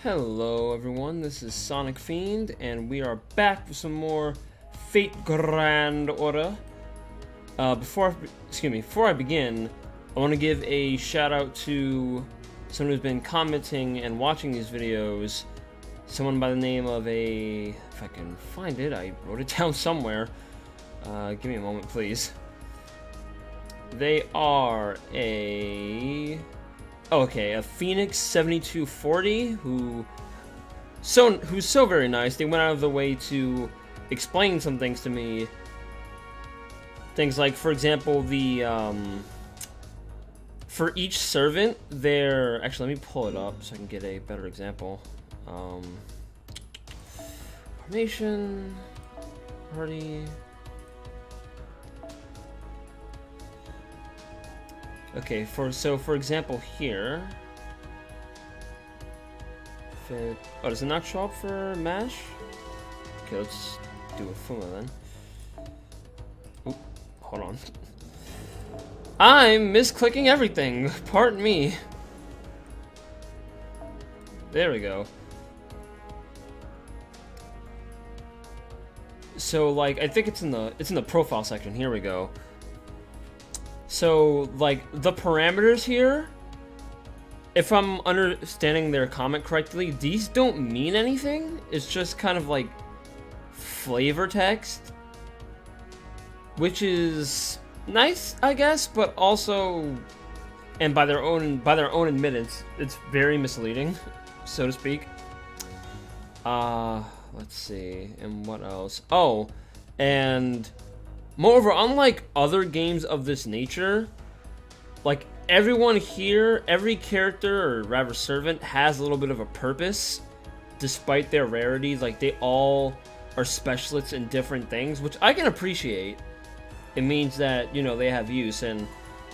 Hello everyone, this is Sonic Fiend, and we are back with some more Fate Grand Order. Before I begin, I want to give a shout out to someone who's been commenting and watching these videos. Someone by the name of if I can find it, I wrote it down somewhere. Give me a moment, please. They are a Phoenix 7240 who's so very nice. They went out of the way to explain some things to me. Things like, for example, the for each servant, actually, let me pull it up so I can get a better example. Formation, party. Okay, for example here, does it not show up for MASH? Okay, let's do a Fuma then. Oop, hold on. I'm misclicking everything. Pardon me. There we go. So, like, I think it's in the profile section. Here we go. So, like, the parameters here, if I'm understanding their comment correctly, these don't mean anything. It's just kind of like flavor text, which is nice, I guess, but also, and by their own admittance, it's very misleading, so to speak. Let's see, and what else? Oh, and moreover, unlike other games of this nature, like, everyone here, every character, or rather servant, has a little bit of a purpose, despite their rarities. Like, they all are specialists in different things, which I can appreciate. It means that, you know, they have use, and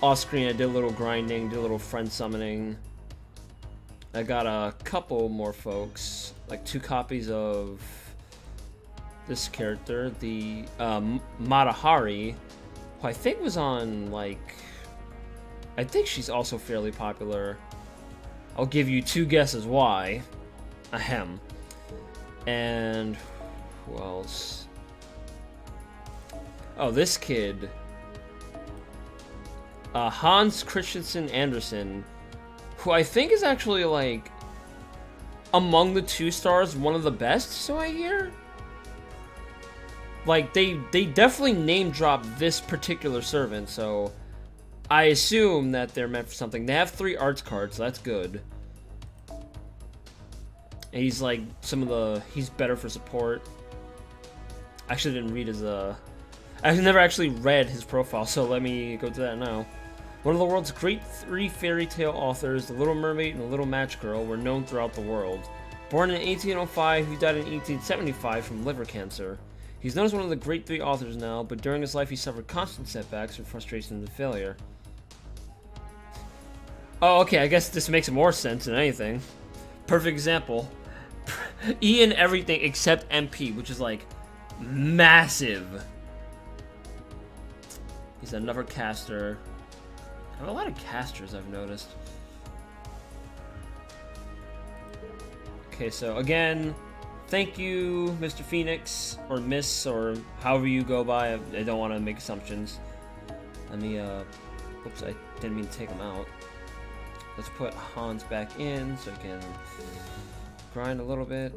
off-screen I did a little grinding, did a little friend summoning. I got a couple more folks, like 2 copies of this character, the Matahari, who I think was on, like, I think she's also fairly popular. I'll give you 2 guesses why. Ahem. And who else? Oh, this kid, Hans Christensen Andersen, who I think is actually, like, among the 2 stars, one of the best, so I hear. Like, they definitely name drop this particular servant, so I assume that they're meant for something. They have 3 arts cards, so that's good. And he's like he's better for support. I actually didn't read his I've never actually read his profile, so let me go to that now. One of the world's great 3 fairy tale authors, The Little Mermaid and The Little Match Girl, were known throughout the world. Born in 1805, he died in 1875 from liver cancer. He's known as one of the great 3 authors now, but during his life he suffered constant setbacks and frustration and failure. Oh, okay, I guess this makes more sense than anything. Perfect example. E in everything except MP, which is, like, massive. He's another caster. I have a lot of casters, I've noticed. Okay, so again, thank you, Mr. Phoenix, or Miss, or however you go by. I don't want to make assumptions. Let me, oops, I didn't mean to take him out. Let's put Hans back in so I can grind a little bit.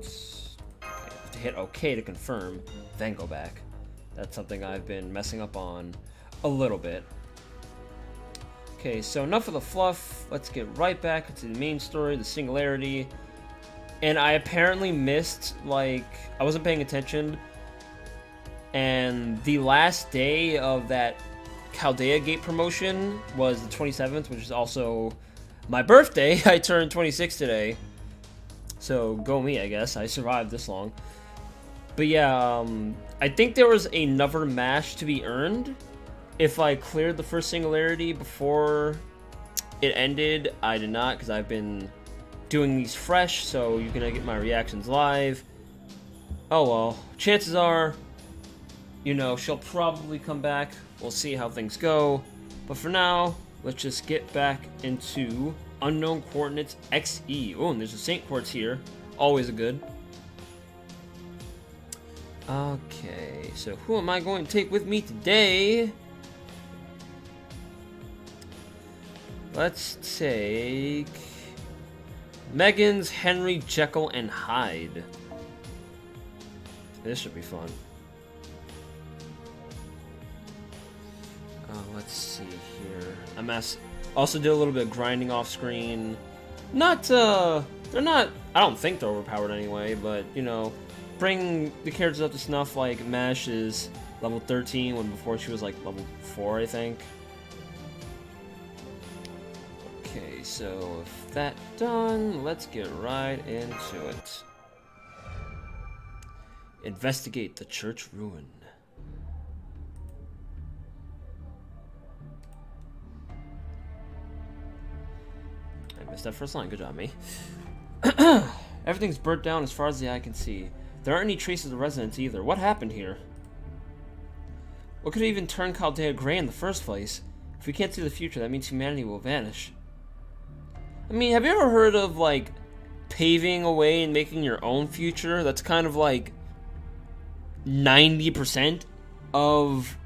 Okay, have to hit OK to confirm, then go back. That's something I've been messing up on a little bit. Okay, so enough of the fluff. Let's get right back into the main story, the Singularity. And I apparently missed, like, I wasn't paying attention, and the last day of that Chaldea Gate promotion was the 27th, which is also my birthday. I turned 26 today, so go me, I guess. I survived this long. But yeah, I think there was another MASH to be earned. If I cleared the first Singularity before it ended, I did not, because I've been doing these fresh, so you're gonna get my reactions live. Oh well, chances are, you know, she'll probably come back. We'll see how things go. But for now, let's just get back into Unknown Coordinates XE. Oh, and there's a Saint Quartz here. Always a good. Okay, so who am I going to take with me today? Let's take Megan's, Henry, Jekyll, and Hyde. This should be fun. Let's see here. Also did a little bit of grinding off screen. They're not, I don't think they're overpowered anyway, but, you know, bring the characters up to snuff. Like, Mash is level 13 when before she was like level 4, I think. Okay, so with that done, let's get right into it. Investigate the church ruin. I missed that first line. Good job, me. Everything's burnt down as far as the eye can see. There aren't any traces of residents either. What happened here? What could even turn Chaldea gray in the first place? If we can't see the future, that means humanity will vanish. I mean, have you ever heard of, like, paving a way and making your own future? That's kind of like 90% of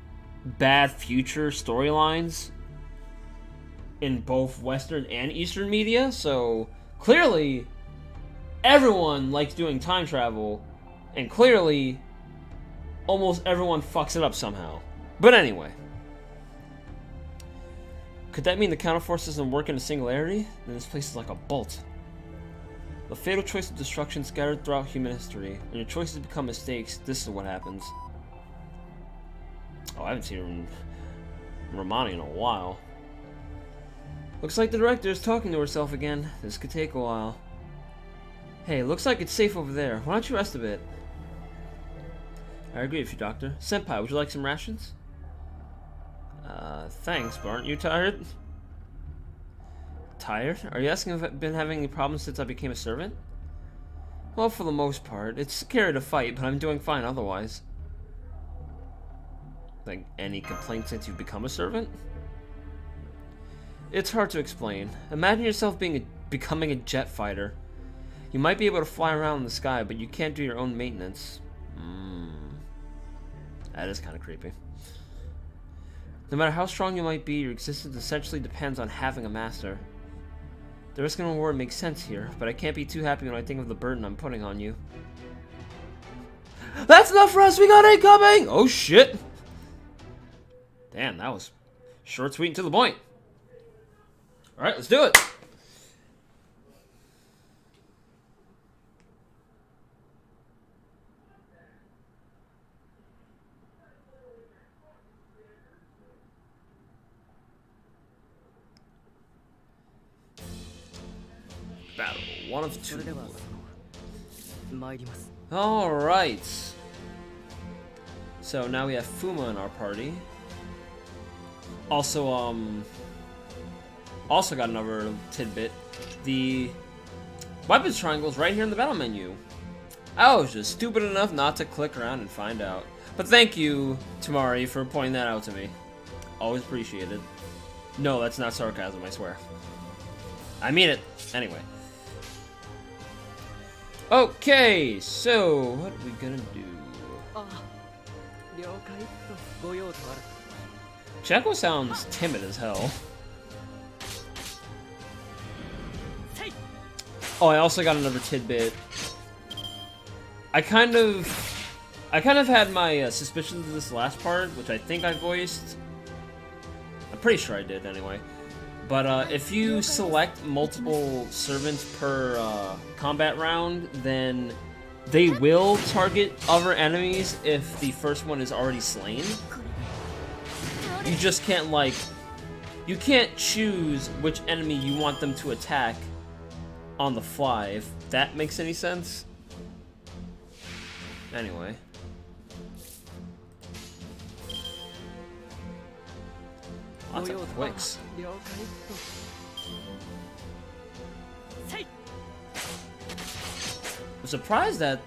bad future storylines in both Western and Eastern media. So clearly everyone likes doing time travel, and clearly almost everyone fucks it up somehow. But anyway, could that mean the counterforce doesn't work in a singularity? Then this place is like a bolt. The fatal choice of destruction scattered throughout human history. When your choices become mistakes, this is what happens. Oh, I haven't seen Romani in a while. Looks like the director is talking to herself again. This could take a while. Hey, looks like it's safe over there. Why don't you rest a bit? I agree with you, Doctor. Senpai, would you like some rations? Thanks, but aren't you tired? Tired? Are you asking if I've been having any problems since I became a servant? Well, for the most part. It's scary to fight, but I'm doing fine otherwise. Like, any complaints since you've become a servant? It's hard to explain. Imagine yourself becoming a jet fighter. You might be able to fly around in the sky, but you can't do your own maintenance. That is kind of creepy. No matter how strong you might be, your existence essentially depends on having a master. The risk and reward makes sense here, but I can't be too happy when I think of the burden I'm putting on you. That's enough for us! We got incoming! Oh shit! Damn, that was short, sweet, and to the point. Alright, let's do it! Battle. One of two. Alright. So now we have Fuma in our party. Also got another tidbit. The weapons triangle's right here in the battle menu. I was just stupid enough not to click around and find out. But thank you, Tamari, for pointing that out to me. Always appreciate it. No, that's not sarcasm, I swear. I mean it. Anyway. Okay, so what are we gonna do? Checo sounds timid as hell. Oh, I also got another tidbit. I kind of had my suspicions of this last part, which I think I voiced. I'm pretty sure I did anyway. But if you select multiple servants per combat round, then they will target other enemies if the first one is already slain. You just can't, like, you can't choose which enemy you want them to attack on the fly, if that makes any sense. Anyway. Lots of quicks. I'm surprised that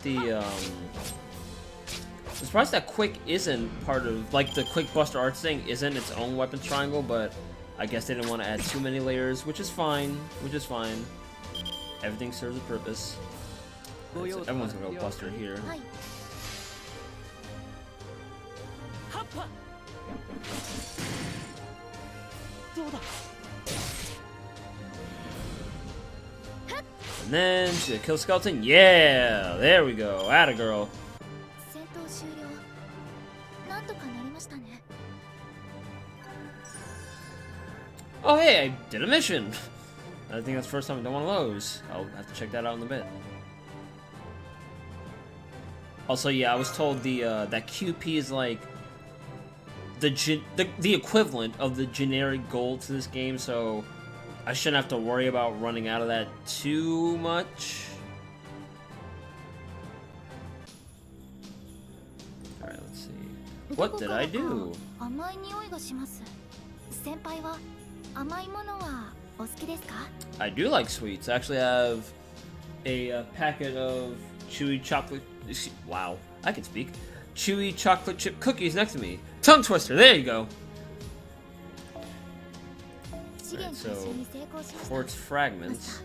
Quick isn't part of, like, the Quick Buster Arts thing isn't its own weapons triangle, but I guess they didn't want to add too many layers, which is fine, Everything serves a purpose. Right, so everyone's gonna go Buster here. And then she's gonna kill Skeleton. Yeah, there we go. Atta girl. Oh hey, I did a mission. I think that's the first time I've done one of those. I'll have to check that out in a bit. Also, yeah, I was told the that QP is like the equivalent of the generic gold to this game, so I shouldn't have to worry about running out of that too much. Alright, let's see. What did I do? I do like sweets. I actually have a packet of chewy chocolate... Wow, I can speak. Chewy chocolate chip cookies next to me. Tongue twister, there you go. Alright, so quartz fragments.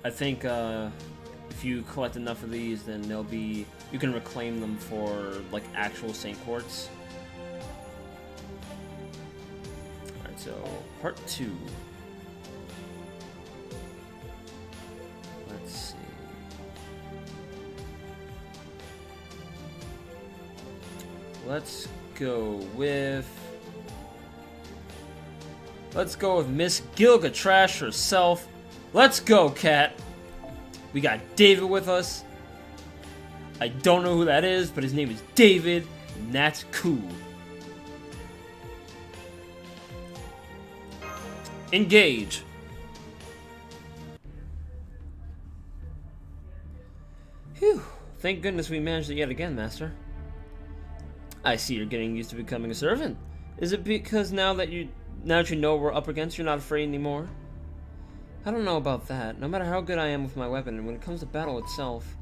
I think if you collect enough of these, then they'll be, you can reclaim them for like actual Saint Quartz. Alright, so part 2. Let's see. Let's go with Miss Gilga Trash herself. Let's go, Cat. We got David with us. I don't know who that is, but his name is David, and that's cool. Engage. Phew. Thank goodness we managed it yet again, Master. I see you're getting used to becoming a servant. Is it because now that you know what we're up against, you're not afraid anymore? I don't know about that. No matter how good I am with my weapon, and when it comes to battle itself...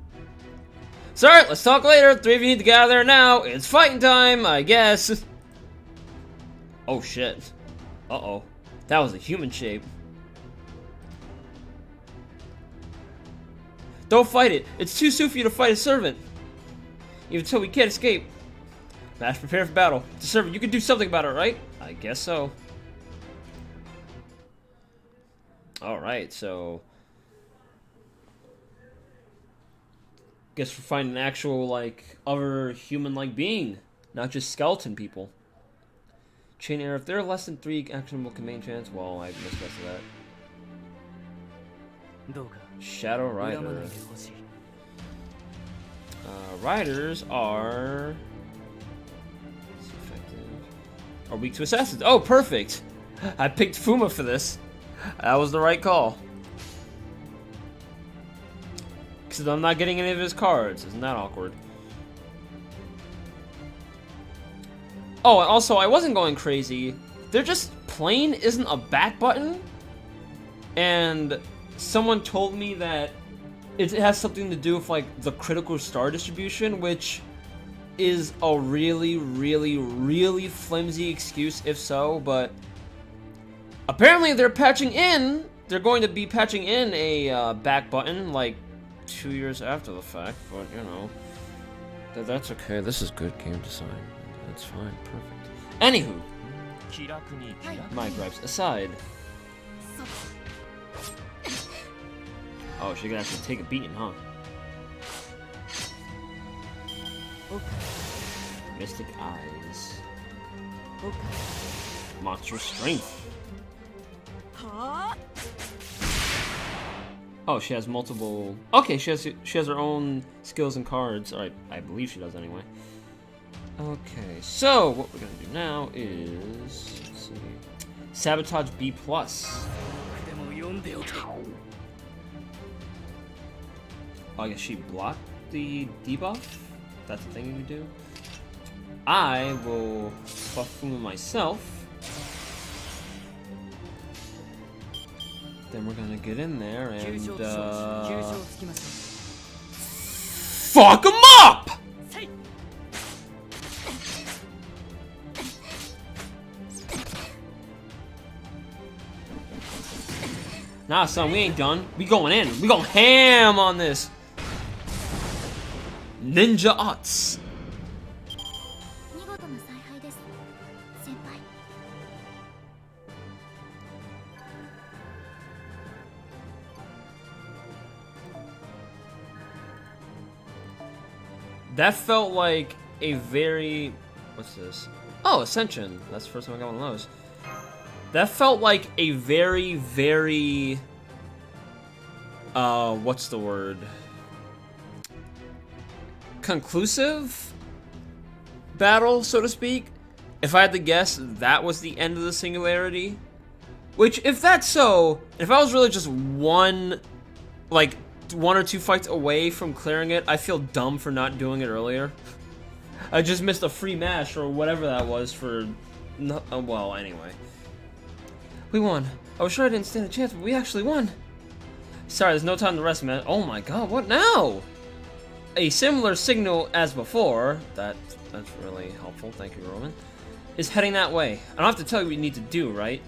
Sorry, let's talk later. 3 of you need to get out of there now. It's fighting time, I guess. Oh, shit. Uh-oh. That was a human shape. Don't fight it. It's too soon for you to fight a servant. Even so, we can't escape. Mash, prepare for battle. It's a servant. You can do something about it, right? I guess so. Alright, so... guess we're finding an actual, like, other human-like being. Not just skeleton people. Chain error. If there are less than 3 actionable command chance... Well, I missed the rest of that. Shadow Rider. Riders are weak to assassins. Oh, perfect! I picked Fuma for this. That was the right call. Because I'm not getting any of his cards. Isn't that awkward? Oh, and also, I wasn't going crazy. There just plain isn't a back button. And someone told me that it has something to do with, like, the critical star distribution, which is a really, really, really flimsy excuse if so, but apparently they're going to be patching in a back button, like, 2 years after the fact, but, you know, that's okay. This is good game design. That's fine. Perfect. Anywho, my gripes aside. Oh, she can actually take a beating, huh? Mystic Eyes. Monstrous Strength. Oh, she has multiple... Okay, she has her own skills and cards. Or I believe she does anyway. Okay, so what we're gonna do now is... Let's see... Sabotage B+. Oh, I guess she blocked the debuff? That's the thing you can do. I will buff Fuma myself. Then we're gonna get in there and fuck him up! Nah, son, we ain't done. We going in. We going ham on this. Ninja arts. That felt like a very... What's this? Oh, Ascension. That's the first time I got one of those. That felt like a very, very... what's the word? Conclusive battle, so to speak. If I had to guess, that was the end of the Singularity. Which, if that's so, if I was really just one or two fights away from clearing it, I feel dumb for not doing it earlier. I just missed a free mash or whatever that was for... No, well, anyway. We won. I was sure I didn't stand a chance, but we actually won. Sorry, there's no time to rest, man. Oh my god, what now? A similar signal as before, that's really helpful, thank you, Roman, is heading that way. I don't have to tell you what you need to do, right?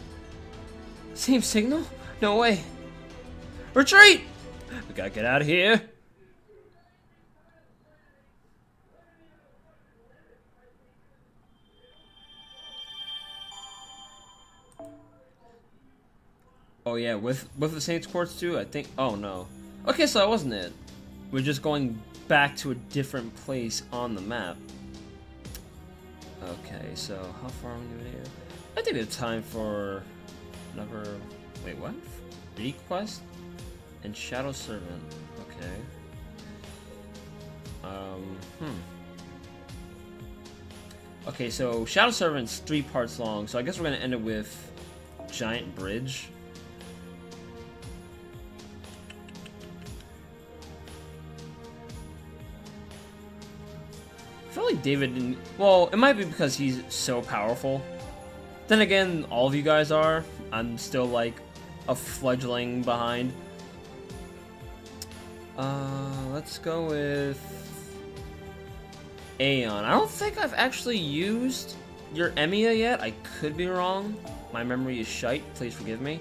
Same signal? No way. Retreat! We gotta get out of here. Oh yeah, with the Saints Quartz too, I think. Oh no. Okay, so that wasn't it. We're just going back to a different place on the map. Okay, so how far are we doing here? I think it's time for another. Wait, what? Request and Shadow Servant. Okay. Okay, so Shadow Servant's 3 parts long, so I guess we're gonna end it with Giant Bridge. I feel like David didn't... Well, it might be because he's so powerful. Then again, all of you guys are. I'm still like a fledgling behind. Let's go with Aeon. I don't think I've actually used your Emiya yet. I could be wrong. My memory is shite. Please forgive me.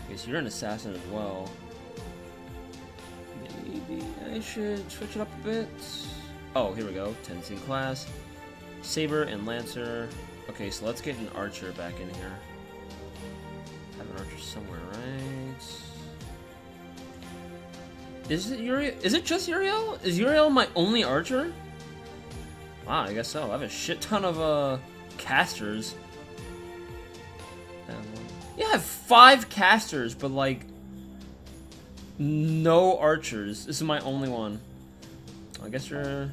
Okay, so you're an assassin as well. Maybe I should switch it up a bit. Oh, here we go. Tenzing class. Saber and Lancer. Okay, so let's get an archer back in here. Have an archer somewhere, right? Is it Uriel? Is it just Uriel? Is Uriel my only archer? Wow, I guess so. I have a shit ton of casters. Yeah, I have 5 casters, but like no archers. This is my only one. I guess you're...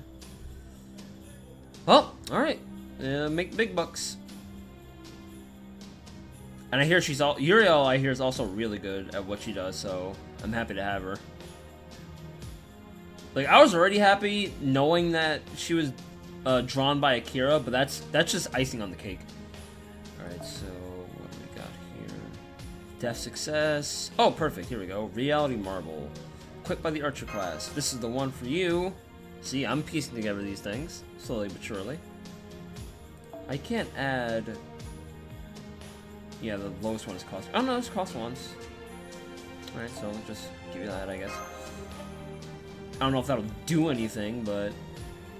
Well, alright. Make big bucks. And I hear she's all... Uriel, I hear, is also really good at what she does, so I'm happy to have her. Like, I was already happy knowing that she was drawn by Akira, but that's just icing on the cake. Alright, so what do we got here? Death success. Oh, perfect. Here we go. Reality Marble. Equipped by the Archer class. This is the one for you. See, I'm piecing together these things, slowly but surely. I can't add... Yeah, the lowest one is cost... Oh no, it's cost once. Alright, so I'll just give you that, I guess. I don't know if that'll do anything, but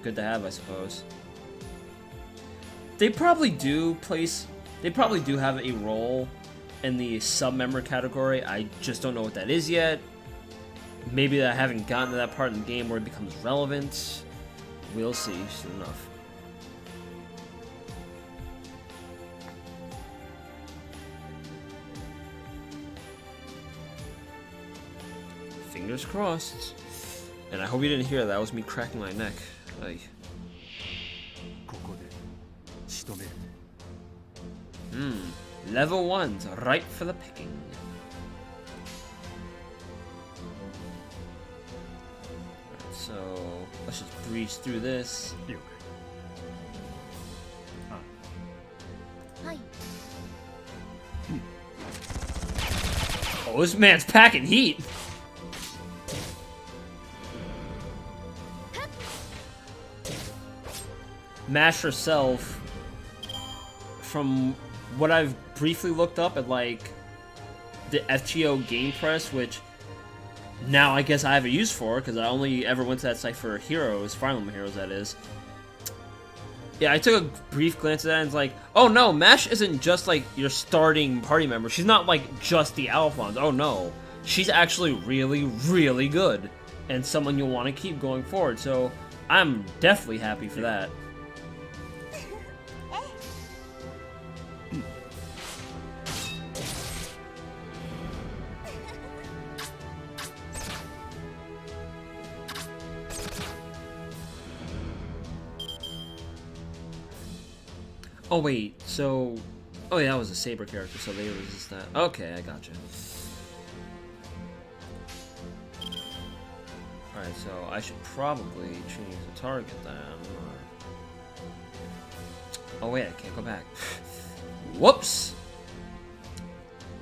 good to have, I suppose. They probably do place... They probably do have a role in the sub-member category. I just don't know what that is yet. Maybe I haven't gotten to that part in the game where it becomes relevant. We'll see soon enough. Fingers crossed. And I hope you didn't hear that. That was me cracking my neck. Ay. Level 1's right for the picking. So let's just breeze through this. Oh, this man's packing heat. Mash herself, from what I've briefly looked up, at like the FTO game press, which now I guess I have a use for, because I only ever went to that site for Heroes, Fire Emblem Heroes, that is. Yeah, I took a brief glance at that and it's like, oh no, Mash isn't just like your starting party member. She's not like just the Alphons. Oh no. She's actually really, really good. And someone you'll want to keep going forward. So I'm definitely happy for that. Oh wait, so... Oh yeah, that was a Saber character, so they resist that. Okay, I gotcha. Alright, so I should probably change the target then. Oh wait, I can't go back. Whoops!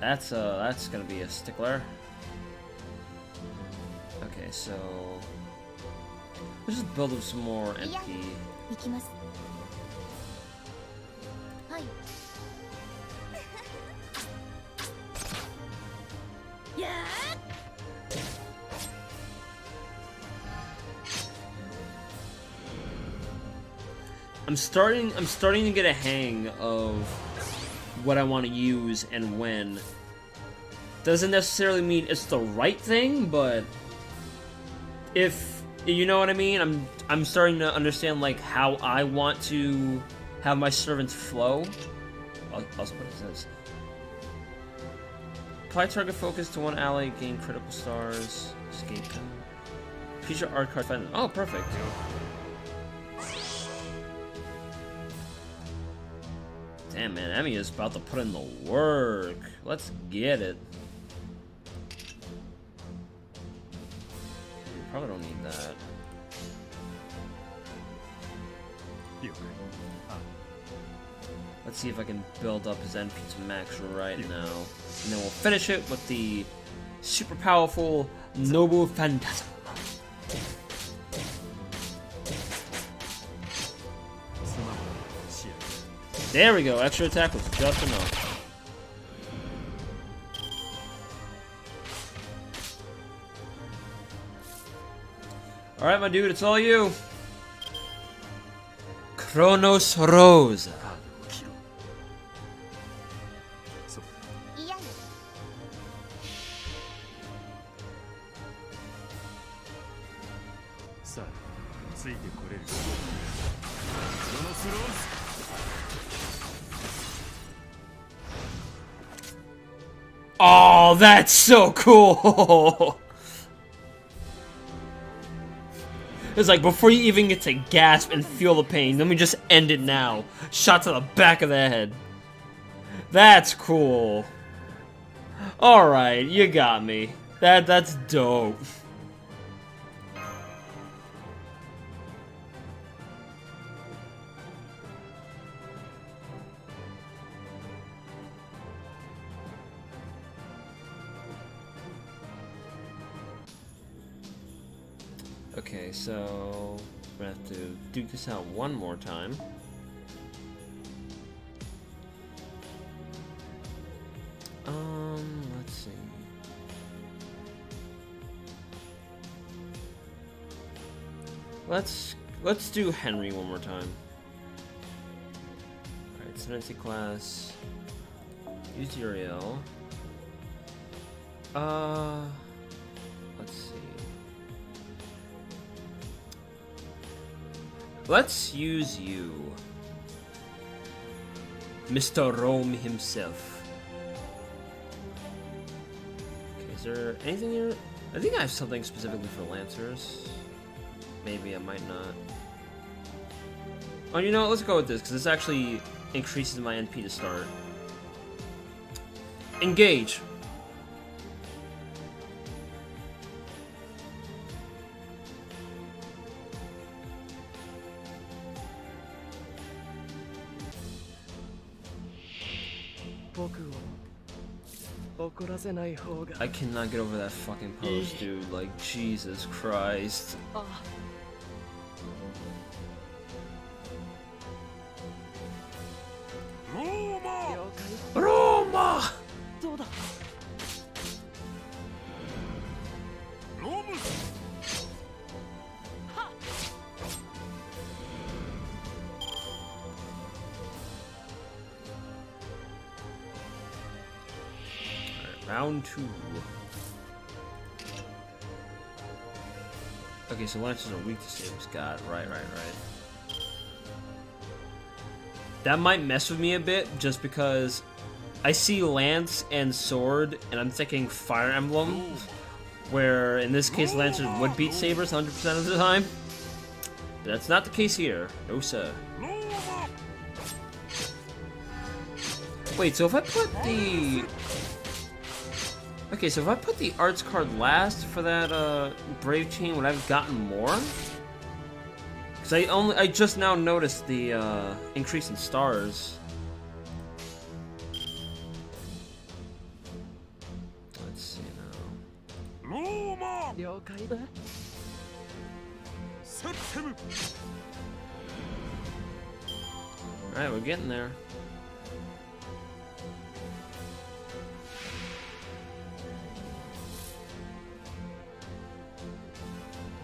That's gonna be a stickler. Okay, so... Let's just build up some more NP. I'm starting to get a hang of what I want to use and when. Doesn't necessarily mean it's the right thing, but if you know what I mean, I'm starting to understand like how I want to have my servants flow. I'll also put it as apply target focus to one ally, gain critical stars, escape them. Feature art card find. Oh, perfect. Damn, man, Emmy is about to put in the work. Let's get it. Probably don't need that. Let's see if I can build up his NP to max right now. And then we'll finish it with the super powerful Noble Phantasm. There we go, extra attack was just enough. Alright, my dude, it's all you. Kronos Rosa. Oh, that's so cool! It's like, before you even get to gasp and feel the pain, let me just end it now. Shot to the back of the head. That's cool. Alright, you got me. That's dope. Okay, so we're gonna have to duke this out one more time. Let's see. Let's do Henry one more time. Alright, Ascendancy class. Use Uriel. Let's see. Let's use you. Mr. Rome himself. Okay, is there anything here? I think I have something specifically for Lancers. Maybe I might not. Oh, you know what? Let's go with this, because this actually increases my NP to start. Engage! I cannot get over that fucking pose, dude. Like, Jesus Christ. Roma! Round 2. Okay, so Lancers are weak to sabers. Got it. Right. That might mess with me a bit, just because I see Lance and Sword, and I'm thinking Fire Emblem, where in this case Lancers would beat sabers 100% of the time. But that's not the case here. No, sir. Wait, so if I put the... Okay, so if I put the arts card last for that Brave Chain, would I have gotten more? Because I just now noticed the increase in stars. Let's see now. Alright, we're getting there.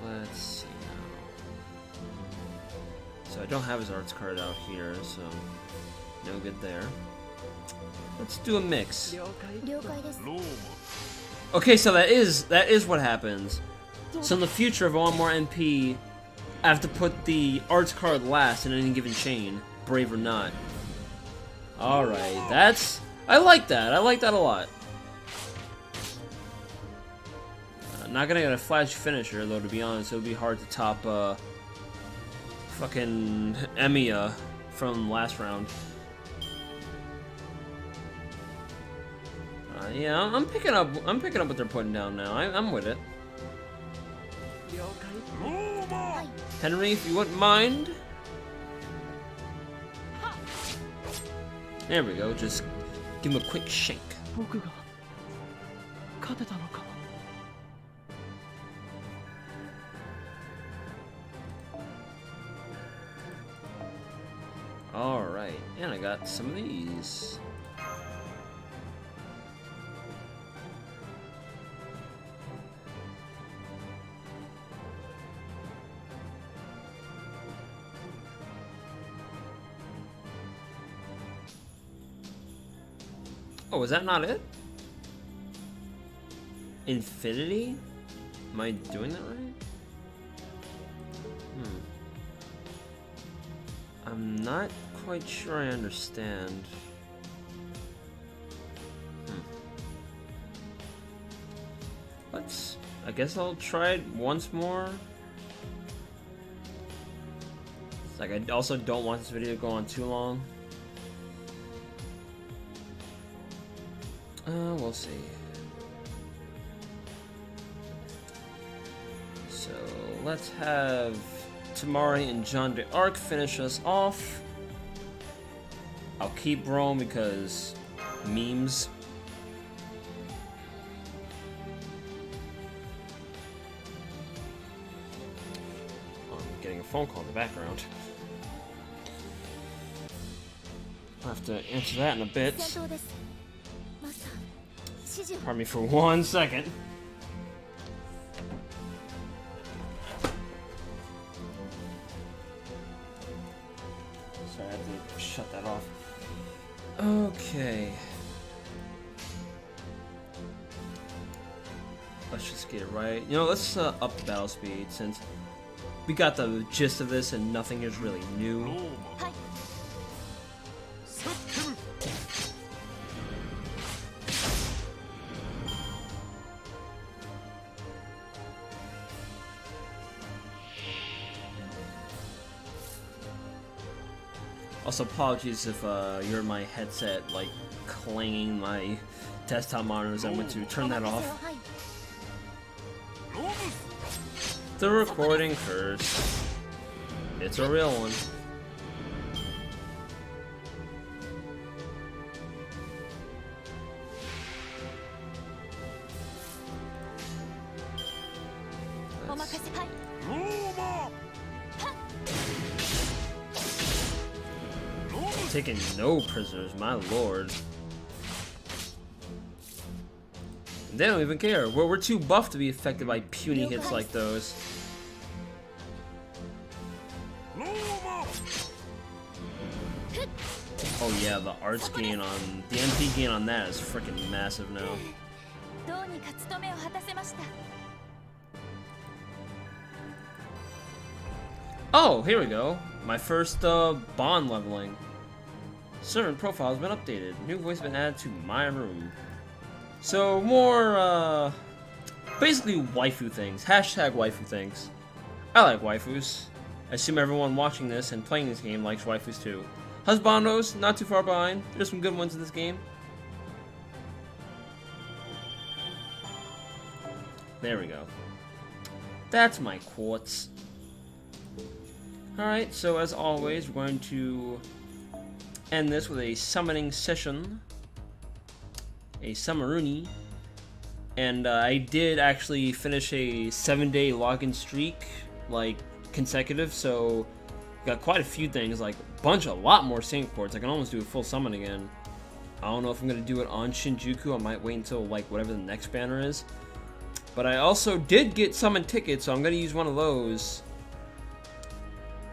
Let's see now. So I don't have his arts card out here, so no good there. Let's do a mix. Okay, so that is what happens. So in the future, if I want more NP, I have to put the arts card last in any given chain, brave or not. Alright, I like that. I like that a lot. Not gonna get a flash finisher, though, to be honest. It would be hard to top fucking Emiya from last round. Yeah, I'm picking up what they're putting down now. I'm with it. Henry, if you wouldn't mind. There we go. Just give him a quick shake. Alright, and I got some of these. Oh, is that not it? Infinity? Am I doing that right? I'm not quite sure I understand. I guess I'll try it once more. It's like I also don't want this video to go on too long. We'll see. So let's have Tamari and John d'Arc finish us off. I'll keep Rome because memes. I'm getting a phone call in the background. I'll have to answer that in a bit. Pardon me for 1 second. Sorry, I have to shut that off. Okay. Let's just get it right. You know, let's up the battle speed since we got the gist of this and nothing is really new. Also, apologies if you're in my headset, like, clanging my desktop monitors. I'm going to turn that off. The recording curse. It's a real one. Taking no prisoners, my lord. They don't even care. We're too buff to be affected by puny hits like those. Oh yeah, the arts gain on the MP gain on that is freaking massive now. にか務めを果たせました。 Oh, here we go. My first bond leveling. Servant profile has been updated. New voice has been added to my room. So more basically waifu things. Hashtag waifu things. I like waifus. I assume everyone watching this and playing this game likes waifus too. Husbandos, not too far behind. There's some good ones in this game. There we go. That's my quartz. Alright, so as always, we're going to end this with a summoning session. A Summeruni. And I did actually finish a 7-day login streak, like, consecutive, so got quite a few things, like a lot more Saint Quartz. I can almost do a full summon again. I don't know if I'm going to do it on Shinjuku. I might wait until, like, whatever the next banner is. But I also did get summon tickets, so I'm going to use one of those.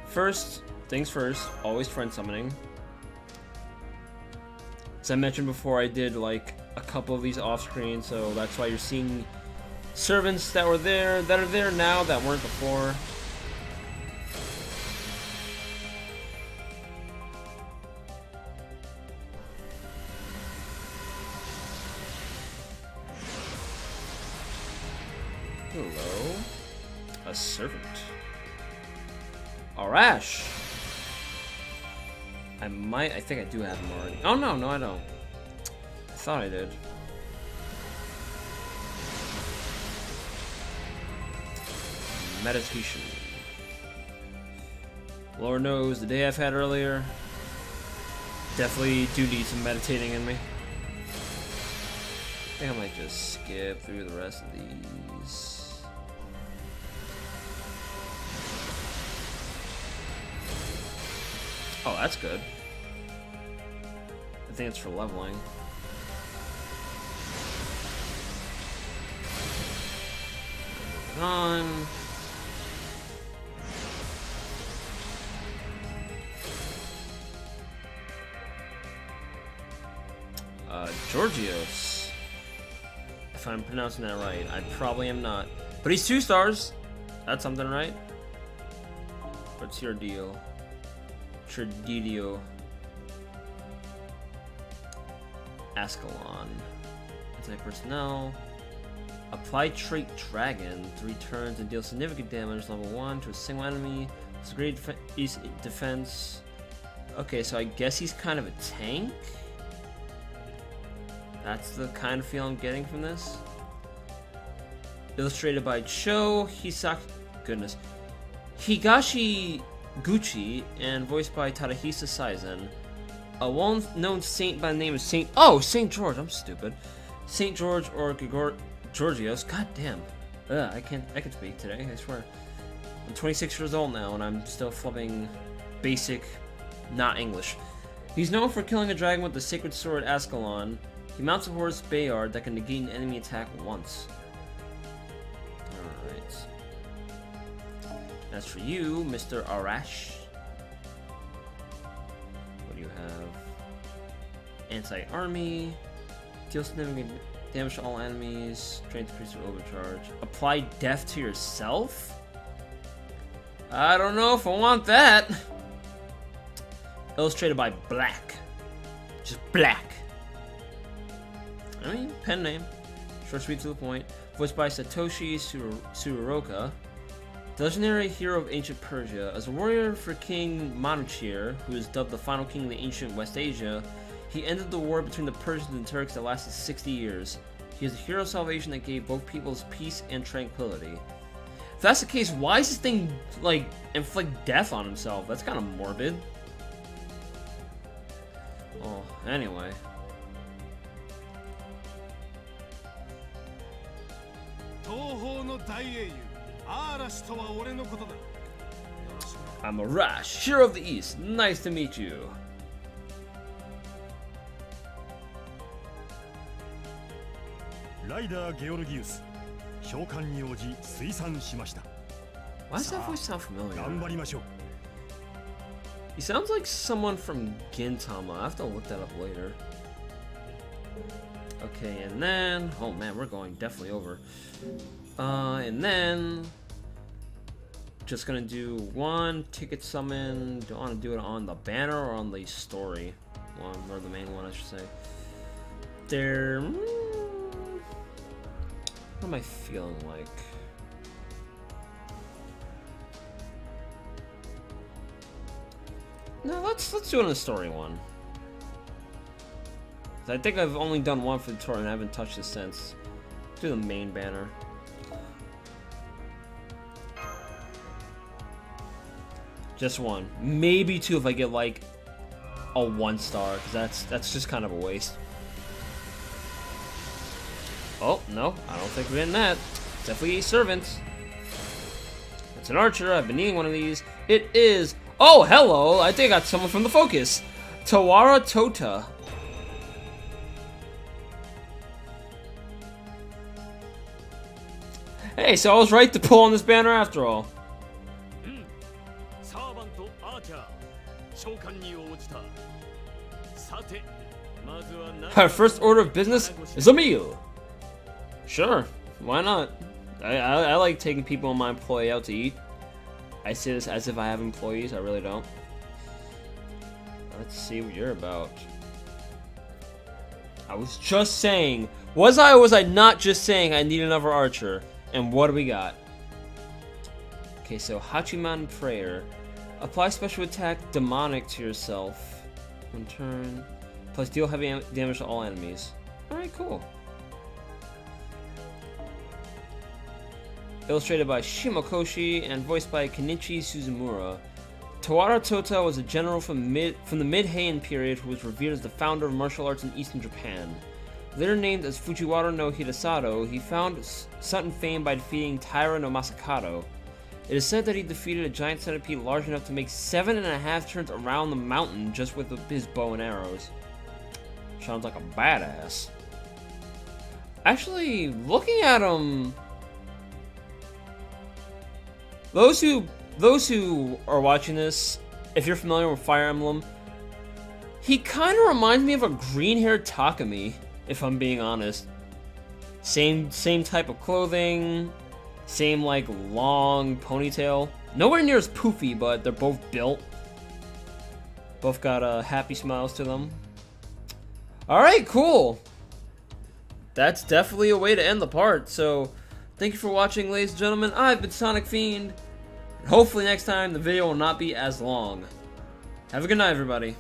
First things first, always friend summoning. As I mentioned before, I did like a couple of these off screen, so that's why you're seeing servants that are there now that weren't before. Hello, a servant. Arash. I think I do have him already. Oh no, I don't. I thought I did. Meditation. Lord knows, the day I've had earlier, definitely do need some meditating in me. I think I might just skip through the rest of these. Oh, that's good. I think it's for leveling. On. Georgios. If I'm pronouncing that right. I probably am not. But he's 2 stars. That's something, right? What's your deal? Tradidio. Ascalon. Anti-personnel. Apply trait Dragon. 3 turns and deal significant damage. Level 1 to a single enemy. It's a great defense. Okay, so I guess he's kind of a tank? That's the kind of feel I'm getting from this. Illustrated by Cho Higashi Gucci and voiced by Tadahisa Saizen. A well-known saint by the name of Saint George. I'm stupid. Saint George or Georgios. God damn. I can speak today. I swear. I'm 26 years old now, and I'm still flubbing basic, not English. He's known for killing a dragon with the sacred sword Ascalon. He mounts a horse Bayard that can negate an enemy attack once. Alright. As for you, Mr. Arash. What do you have? Anti-army. Deal significant damage to all enemies. Train to priest with overcharge. Apply death to yourself? I don't know if I want that. Illustrated by Black. Just Black. I mean, pen name. Short, sweet, to the point. Voiced by Satoshi Tsuruoka. The legendary hero of ancient Persia. As a warrior for King Manuchir, who is dubbed the final king of the ancient West Asia, he ended the war between the Persians and Turks that lasted 60 years. He is a hero of salvation that gave both peoples peace and tranquility. If that's the case, why is this thing, like, inflict death on himself? That's kind of morbid. Oh, anyway. I'm Arash, hero of the East. Nice to meet you. Rider Georgius. Why does that voice sound familiar? He sounds like someone from Gintama. I have to look that up later. Okay, and then... Oh man, we're going definitely over. And then... Just gonna do one ticket summon. Do I want to do it on the banner or on the story one, or the main one, I should say. There... What am I feeling like? No, let's do it on the story one. I think I've only done one for the tour and I haven't touched it since. Do the main banner. Just one, maybe two if I get like a 1-star, because that's just kind of a waste. Oh no, I don't think we're getting that. Definitely a servant. It's an archer. I've been needing one of these. It is. Oh, hello! I think I got someone from the Focus. Tawara Tota. Hey, so I was right to pull on this banner after all. Our first order of business is a meal. Sure, why not? I like taking people in my employ out to eat. I say this as if I have employees, I really don't. Let's see what you're about. I was just saying, was I or was I not just saying I need another archer? And what do we got? Okay, so Hachiman Prayer. Apply special attack demonic to yourself. One turn. Plus deal heavy damage to all enemies. Alright, cool. Illustrated by Shimokoshi and voiced by Kenichi Suzumura. Tawara Tota was a general from the mid-Heian period who was revered as the founder of martial arts in eastern Japan. Later named as Fujiwara no Hidesato, he found sudden fame by defeating Taira no Masakado. It is said that he defeated a giant centipede large enough to make 7.5 turns around the mountain just with his bow and arrows. Sounds like a badass. Actually, looking at him... Those who are watching this, if you're familiar with Fire Emblem, he kind of reminds me of a green-haired Takumi, if I'm being honest. Same type of clothing, same like long ponytail. Nowhere near as poofy, but they're both built. Both got happy smiles to them. Alright, cool. That's definitely a way to end the part, so thank you for watching, ladies and gentlemen. I've been Sonic Fiend. Hopefully next time the video will not be as long. Have a good night, everybody.